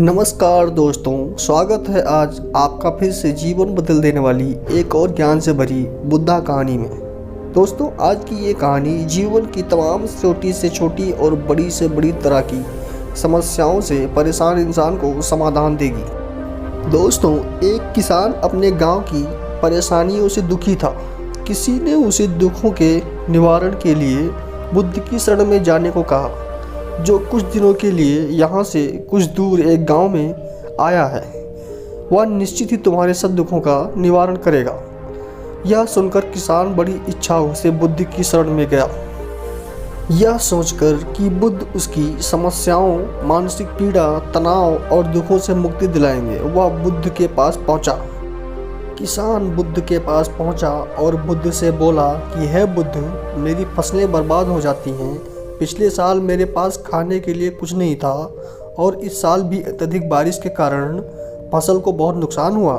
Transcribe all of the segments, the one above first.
नमस्कार दोस्तों, स्वागत है आज आपका फिर से जीवन बदल देने वाली एक और ज्ञान से भरी बुद्धा कहानी में। दोस्तों, आज की ये कहानी जीवन की तमाम छोटी से छोटी और बड़ी से बड़ी तरह की समस्याओं से परेशान इंसान को समाधान देगी। दोस्तों, एक किसान अपने गांव की परेशानियों से दुखी था। किसी ने उसे दुखों के निवारण के लिए बुद्ध की शरण में जाने को कहा, जो कुछ दिनों के लिए यहाँ से कुछ दूर एक गांव में आया है। वह निश्चित ही तुम्हारे सब दुखों का निवारण करेगा। यह सुनकर किसान बड़ी इच्छाओं से बुद्ध की शरण में गया, यह सोचकर कि बुद्ध उसकी समस्याओं, मानसिक पीड़ा, तनाव और दुखों से मुक्ति दिलाएंगे। वह बुद्ध के पास पहुंचा। किसान बुद्ध के पास पहुंचा और बुद्ध से बोला कि हे बुद्ध, मेरी फसलें बर्बाद हो जाती हैं। पिछले साल मेरे पास खाने के लिए कुछ नहीं था और इस साल भी अत्यधिक बारिश के कारण फसल को बहुत नुकसान हुआ।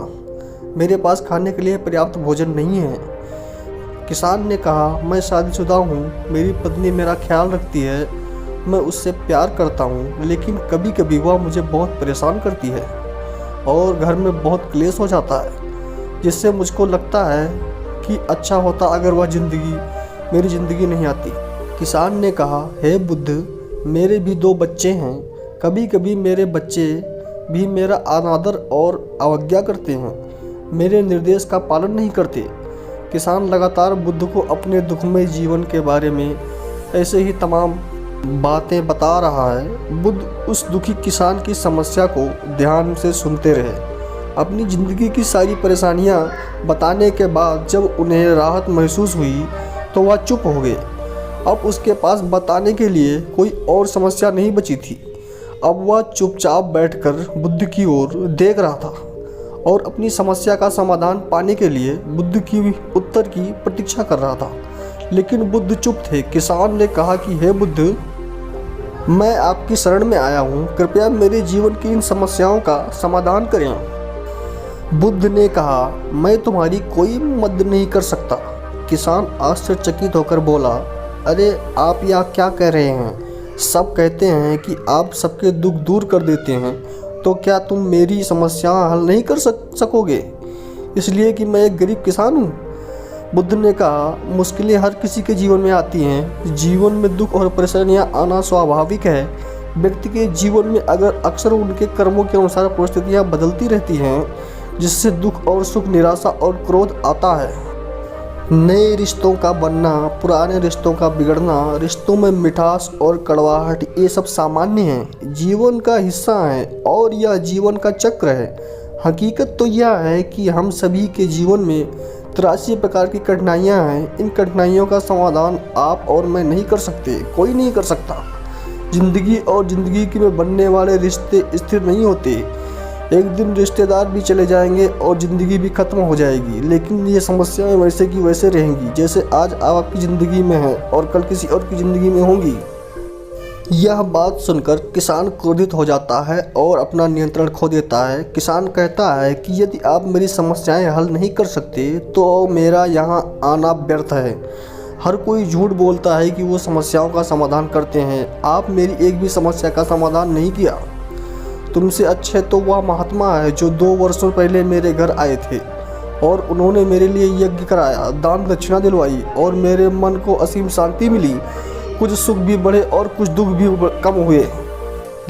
मेरे पास खाने के लिए पर्याप्त भोजन नहीं है। किसान ने कहा, मैं शादीशुदा हूँ, मेरी पत्नी मेरा ख्याल रखती है, मैं उससे प्यार करता हूँ, लेकिन कभी कभी वह मुझे बहुत परेशान करती है और घर में बहुत क्लेश हो जाता है, जिससे मुझको लगता है कि अच्छा होता अगर वह मेरी ज़िंदगी नहीं आती। किसान ने कहा, हे बुद्ध, मेरे भी 2 बच्चे हैं। कभी कभी मेरे बच्चे भी मेरा अनादर और अवज्ञा करते हैं, मेरे निर्देश का पालन नहीं करते। किसान लगातार बुद्ध को अपने दुखमय जीवन के बारे में ऐसे ही तमाम बातें बता रहा है। बुद्ध उस दुखी किसान की समस्या को ध्यान से सुनते रहे। अपनी ज़िंदगी की सारी परेशानियां बताने के बाद जब उन्हें राहत महसूस हुई तो वह चुप हो गए। अब उसके पास बताने के लिए कोई और समस्या नहीं बची थी। अब वह चुपचाप बैठकर बुद्ध की ओर देख रहा था और अपनी समस्या का समाधान पाने के लिए बुद्ध की उत्तर की प्रतीक्षा कर रहा था। लेकिन बुद्ध चुप थे। किसान ने कहा कि हे बुद्ध, मैं आपकी शरण में आया हूँ, कृपया मेरे जीवन की इन समस्याओं का समाधान करें। बुद्ध ने कहा, मैं तुम्हारी कोई मदद नहीं कर सकता। किसान आश्चर्यचकित होकर बोला, अरे आप यह क्या कह रहे हैं? सब कहते हैं कि आप सबके दुख दूर कर देते हैं, तो क्या तुम मेरी समस्या हल नहीं कर सकोगे इसलिए कि मैं एक गरीब किसान हूँ? बुद्ध ने कहा, मुश्किलें हर किसी के जीवन में आती हैं। जीवन में दुख और परेशानियाँ आना स्वाभाविक है। व्यक्ति के जीवन में अक्सर उनके कर्मों के अनुसार परिस्थितियाँ बदलती रहती हैं, जिससे दुख और सुख, निराशा और क्रोध आता है। नए रिश्तों का बनना, पुराने रिश्तों का बिगड़ना, रिश्तों में मिठास और कड़वाहट, ये सब सामान्य है, जीवन का हिस्सा है और यह जीवन का चक्र है। हकीकत तो यह है कि हम सभी के जीवन में 83 प्रकार की कठिनाइयाँ हैं। इन कठिनाइयों का समाधान आप और मैं नहीं कर सकते, कोई नहीं कर सकता। जिंदगी और ज़िंदगी में बनने वाले रिश्ते स्थिर नहीं होते। एक दिन रिश्तेदार भी चले जाएंगे और ज़िंदगी भी खत्म हो जाएगी, लेकिन ये समस्याएं वैसे की वैसे रहेंगी, जैसे आज आपकी ज़िंदगी में है और कल किसी और की ज़िंदगी में होंगी। यह बात सुनकर किसान क्रोधित हो जाता है और अपना नियंत्रण खो देता है। किसान कहता है कि यदि आप मेरी समस्याएं हल नहीं कर सकते तो मेरा यहाँ आना व्यर्थ है। हर कोई झूठ बोलता है कि वो समस्याओं का समाधान करते हैं। आप मेरी एक भी समस्या का समाधान नहीं किया। तुमसे अच्छे तो वह महात्मा है जो 2 वर्षों पहले मेरे घर आए थे और उन्होंने मेरे लिए यज्ञ कराया, दान दक्षिणा दिलवाई और मेरे मन को असीम शांति मिली। कुछ सुख भी बढ़े और कुछ दुख भी कम हुए,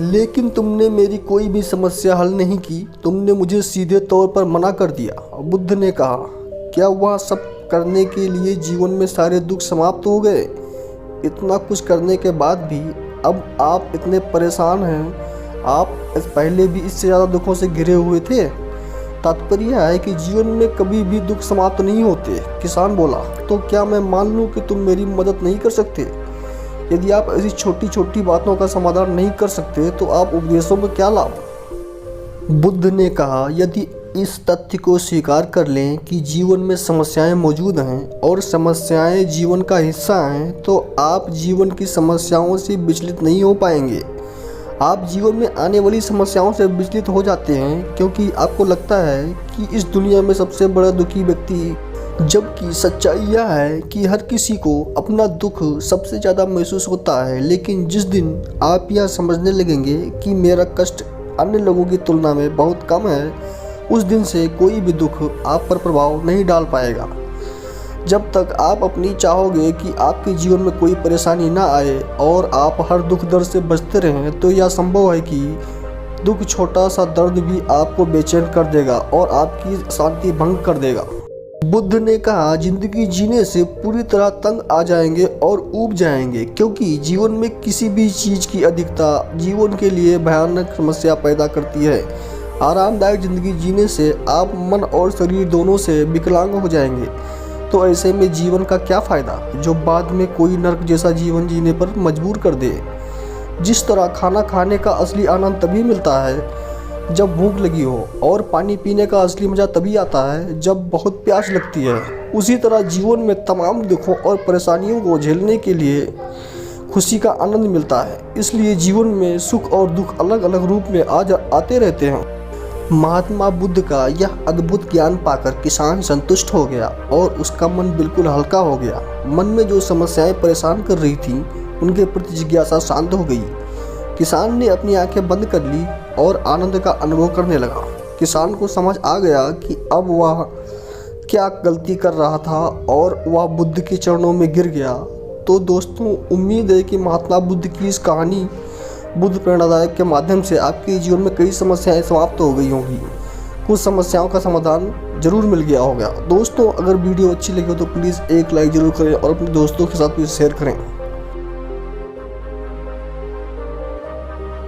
लेकिन तुमने मेरी कोई भी समस्या हल नहीं की। तुमने मुझे सीधे तौर पर मना कर दिया। बुद्ध ने कहा, क्या वह सब करने के लिए जीवन में सारे दुख समाप्त हो गए? इतना कुछ करने के बाद भी अब आप इतने परेशान हैं? आप पहले भी इससे ज़्यादा दुखों से घिरे हुए थे। तात्पर्य है कि जीवन में कभी भी दुख समाप्त नहीं होते। किसान बोला, तो क्या मैं मान लूं कि तुम मेरी मदद नहीं कर सकते? यदि आप ऐसी छोटी छोटी बातों का समाधान नहीं कर सकते तो आप उपदेशों में क्या लाभ? बुद्ध ने कहा, यदि इस तथ्य को स्वीकार कर लें कि जीवन में समस्याएं मौजूद हैं और समस्याएं जीवन का हिस्सा हैं, तो आप जीवन की समस्याओं से विचलित नहीं हो पाएंगे। आप जीवन में आने वाली समस्याओं से विचलित हो जाते हैं क्योंकि आपको लगता है कि इस दुनिया में सबसे बड़ा दुखी व्यक्ति, जबकि सच्चाई यह है कि हर किसी को अपना दुख सबसे ज़्यादा महसूस होता है। लेकिन जिस दिन आप यह समझने लगेंगे कि मेरा कष्ट अन्य लोगों की तुलना में बहुत कम है, उस दिन से कोई भी दुख आप पर प्रभाव नहीं डाल पाएगा। जब तक आप अपनी चाहोगे कि आपके जीवन में कोई परेशानी ना आए और आप हर दुख दर्द से बचते रहें, तो यह संभव है कि दुख, छोटा सा दर्द भी आपको बेचैन कर देगा और आपकी शांति भंग कर देगा। बुद्ध ने कहा, जिंदगी जीने से पूरी तरह तंग आ जाएंगे और ऊब जाएंगे, क्योंकि जीवन में किसी भी चीज़ की अधिकता जीवन के लिए भयानक समस्या पैदा करती है। आरामदायक जिंदगी जीने से आप मन और शरीर दोनों से विकलांग हो जाएंगे। तो ऐसे में जीवन का क्या फ़ायदा, जो बाद में कोई नर्क जैसा जीवन जीने पर मजबूर कर दे। जिस तरह खाना खाने का असली आनंद तभी मिलता है जब भूख लगी हो, और पानी पीने का असली मज़ा तभी आता है जब बहुत प्यास लगती है, उसी तरह जीवन में तमाम दुखों और परेशानियों को झेलने के लिए खुशी का आनंद मिलता है। इसलिए जीवन में सुख और दुख अलग अलग रूप में आते रहते हैं। महात्मा बुद्ध का यह अद्भुत ज्ञान पाकर किसान संतुष्ट हो गया और उसका मन बिल्कुल हल्का हो गया। मन में जो समस्याएं परेशान कर रही थीं, उनके प्रति जिज्ञासा शांत हो गई। किसान ने अपनी आंखें बंद कर ली और आनंद का अनुभव करने लगा। किसान को समझ आ गया कि अब वह क्या गलती कर रहा था और वह बुद्ध के चरणों में गिर गया। तो दोस्तों, उम्मीद है कि महात्मा बुद्ध की इस कहानी बुद्ध प्रेरणादायक के माध्यम से आपके जीवन में कई समस्याएं समाप्त हो गई होंगी। कुछ समस्याओं का समाधान जरूर मिल गया होगा। दोस्तों, अगर वीडियो अच्छी लगी हो तो प्लीज़ एक लाइक ज़रूर करें और अपने दोस्तों के साथ भी शेयर करें।